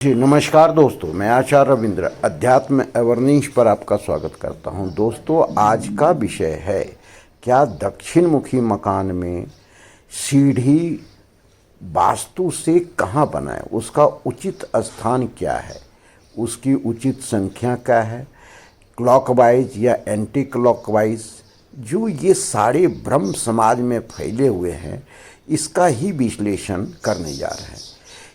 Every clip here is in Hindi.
जी नमस्कार दोस्तों, मैं आचार्य रविंद्र अध्यात्म अवर्निश पर आपका स्वागत करता हूं। दोस्तों, आज का विषय है क्या दक्षिण मुखी मकान में सीढ़ी वास्तु से कहाँ बनाएं, उसका उचित स्थान क्या है, उसकी उचित संख्या क्या है, क्लॉकवाइज या एंटी क्लॉकवाइज, जो ये सारे भ्रम समाज में फैले हुए हैं, इसका ही विश्लेषण करने जा रहे हैं।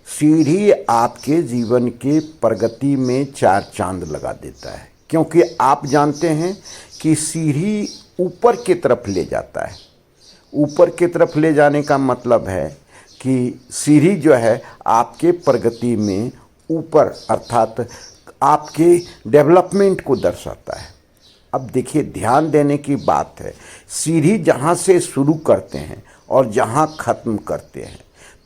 सीढ़ी आपके जीवन के प्रगति में चार चांद लगा देता है, क्योंकि आप जानते हैं कि सीढ़ी ऊपर की तरफ ले जाता है। ऊपर की तरफ ले जाने का मतलब है कि सीढ़ी जो है आपके प्रगति में ऊपर अर्थात आपके डेवलपमेंट को दर्शाता है। अब देखिए, ध्यान देने की बात है, सीढ़ी जहाँ से शुरू करते हैं और जहाँ ख़त्म करते हैं,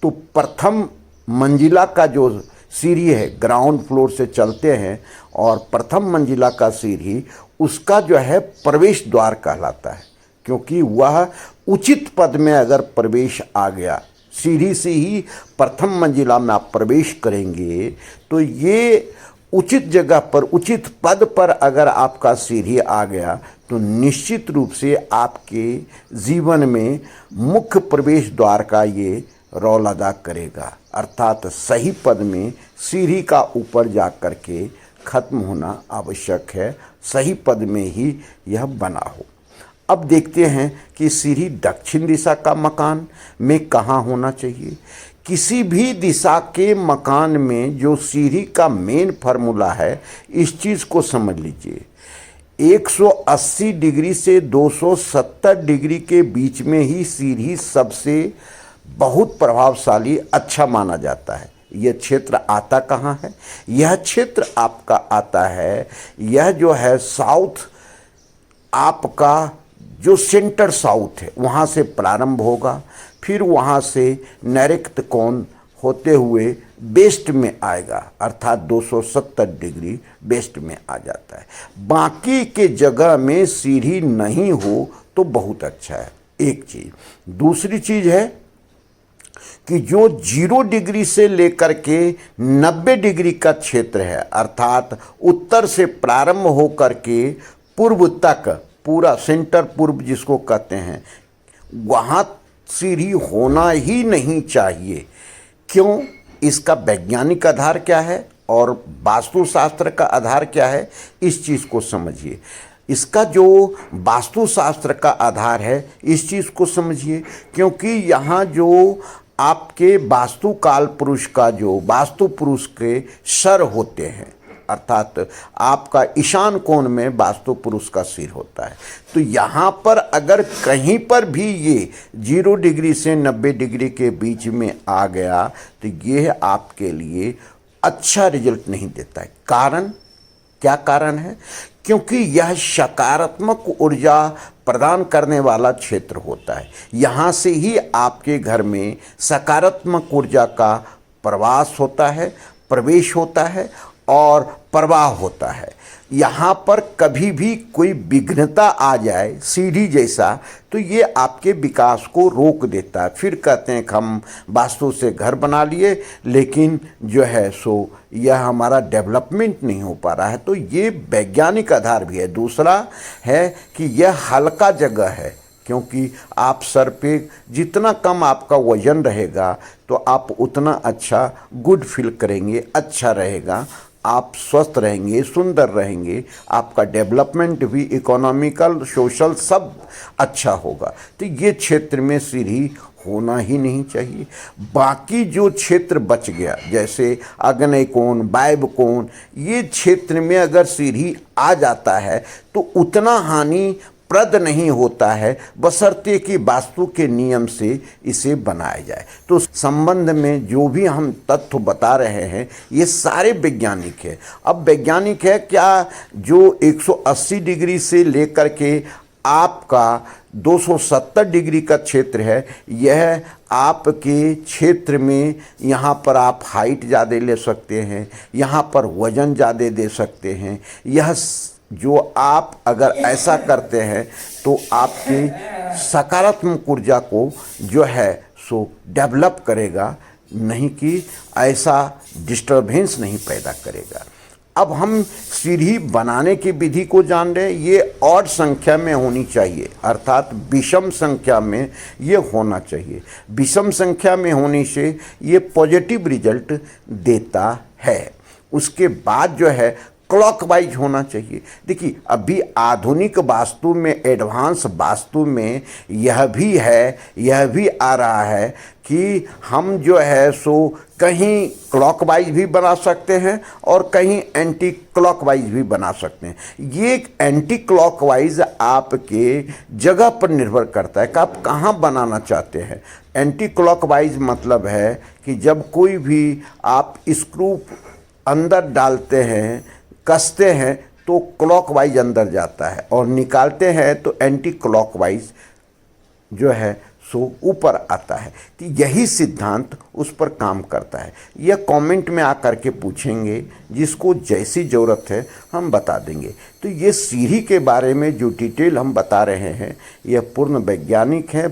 तो प्रथम मंजिला का जो सीढ़ी है, ग्राउंड फ्लोर से चलते हैं और प्रथम मंजिला का सीढ़ी उसका जो है प्रवेश द्वार कहलाता है, क्योंकि वह उचित पद में अगर प्रवेश आ गया, सीढ़ी से ही प्रथम मंजिला में आप प्रवेश करेंगे तो ये उचित जगह पर उचित पद पर अगर आपका सीढ़ी आ गया तो निश्चित रूप से आपके जीवन में मुख्य प्रवेश द्वार का ये रोल अदा करेगा, अर्थात सही पद में सीढ़ी का ऊपर जा कर के खत्म होना आवश्यक है, सही पद में ही यह बना हो। अब देखते हैं कि सीढ़ी दक्षिण दिशा का मकान में कहाँ होना चाहिए। किसी भी दिशा के मकान में जो सीढ़ी का मेन फार्मूला है, इस चीज़ को समझ लीजिए। 180 डिग्री से 270 डिग्री के बीच में ही सीढ़ी सबसे बहुत प्रभावशाली अच्छा माना जाता है। यह क्षेत्र आता कहाँ है? यह क्षेत्र आपका आता है, यह जो है साउथ, आपका जो सेंटर साउथ है वहाँ से प्रारंभ होगा, फिर वहाँ से नैऋत्य कोण होते हुए वेस्ट में आएगा, अर्थात 270 डिग्री वेस्ट में आ जाता है। बाकी के जगह में सीढ़ी नहीं हो तो बहुत अच्छा है, एक चीज़। दूसरी चीज़ है कि जो 0 डिग्री से लेकर के 90 डिग्री का क्षेत्र है, अर्थात उत्तर से प्रारंभ होकर के पूर्व तक, पूरा सेंटर पूर्व जिसको कहते हैं, वहाँ सीढ़ी होना ही नहीं चाहिए। क्यों? इसका वैज्ञानिक आधार क्या है और वास्तुशास्त्र का आधार क्या है, इस चीज़ को समझिए। इसका जो वास्तुशास्त्र का आधार है, इस चीज़ को समझिए, क्योंकि यहाँ जो आपके वास्तु काल पुरुष का जो वास्तु पुरुष के सर होते हैं, अर्थात आपका ईशान कोण में वास्तु पुरुष का सिर होता है, तो यहाँ पर अगर कहीं पर भी ये 0 डिग्री से 90 डिग्री के बीच में आ गया तो ये आपके लिए अच्छा रिजल्ट नहीं देता है। कारण क्या? कारण है क्योंकि यह सकारात्मक ऊर्जा प्रदान करने वाला क्षेत्र होता है। यहाँ से ही आपके घर में सकारात्मक ऊर्जा का प्रवास होता है, प्रवेश होता है और प्रवाह होता है। यहाँ पर कभी भी कोई विघ्नता आ जाए सीढ़ी जैसा, तो ये आपके विकास को रोक देता है। फिर कहते हैं कि हम वास्तु से घर बना लिए, लेकिन जो है सो यह हमारा डेवलपमेंट नहीं हो पा रहा है। तो ये वैज्ञानिक आधार भी है। दूसरा है कि यह हल्का जगह है, क्योंकि आप सर पे जितना कम आपका वजन रहेगा तो आप उतना अच्छा गुड फील करेंगे, अच्छा रहेगा, आप स्वस्थ रहेंगे, सुंदर रहेंगे, आपका डेवलपमेंट भी इकोनॉमिकल, सोशल सब अच्छा होगा। तो ये क्षेत्र में सीढ़ी होना ही नहीं चाहिए। बाकी जो क्षेत्र बच गया, जैसे आग्नेय कोण, वायव्य कोण, ये क्षेत्र में अगर सीढ़ी आ जाता है तो उतना हानि प्रद नहीं होता है, बशर्ते कि वास्तु के नियम से इसे बनाया जाए। तो संबंध में जो भी हम तथ्य बता रहे हैं ये सारे वैज्ञानिक है। अब वैज्ञानिक है क्या, जो 180 डिग्री से लेकर के आपका 270 डिग्री का क्षेत्र है, यह आपके क्षेत्र में यहाँ पर आप हाइट ज़्यादा ले सकते हैं, यहाँ पर वज़न ज़्यादा दे सकते हैं। यह जो आप अगर ऐसा करते हैं तो आपकी सकारात्मक ऊर्जा को जो है सो डेवलप करेगा, नहीं कि ऐसा डिस्टरबेंस नहीं पैदा करेगा। अब हम सीढ़ी बनाने की विधि को जान रहे हैं। ये ऑड संख्या में होनी चाहिए, अर्थात विषम संख्या में ये होना चाहिए। विषम संख्या में होने से ये पॉजिटिव रिजल्ट देता है। उसके बाद जो है क्लॉकवाइज होना चाहिए। देखिए, अभी आधुनिक वास्तु में, एडवांस वास्तु में यह भी आ रहा है कि हम जो है सो कहीं क्लॉकवाइज भी बना सकते हैं और कहीं एंटी क्लॉकवाइज भी बना सकते हैं। ये एंटी क्लॉकवाइज आपके जगह पर निर्भर करता है कि आप कहाँ बनाना चाहते हैं। एंटी क्लॉकवाइज मतलब है कि जब कोई भी आप स्क्रू अंदर डालते हैं, कसते हैं, तो क्लॉकवाइज अंदर जाता है और निकालते हैं तो एंटी क्लॉकवाइज जो है सो ऊपर आता है। तो यही सिद्धांत उस पर काम करता है। यह कमेंट में आकर के पूछेंगे, जिसको जैसी ज़रूरत है हम बता देंगे। तो ये सीढ़ी के बारे में जो डिटेल हम बता रहे हैं, यह पूर्ण वैज्ञानिक है,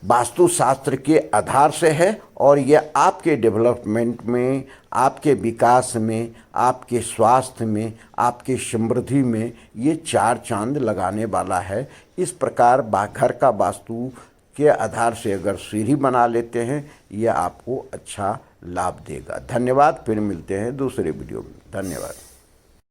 वास्तुशास्त्र के आधार से है और यह आपके डेवलपमेंट में, आपके विकास में, आपके स्वास्थ्य में, आपके समृद्धि में ये 4 चांद लगाने वाला है। इस प्रकार घर का वास्तु के आधार से अगर सीढ़ी बना लेते हैं, यह आपको अच्छा लाभ देगा। धन्यवाद। फिर मिलते हैं दूसरे वीडियो में। धन्यवाद।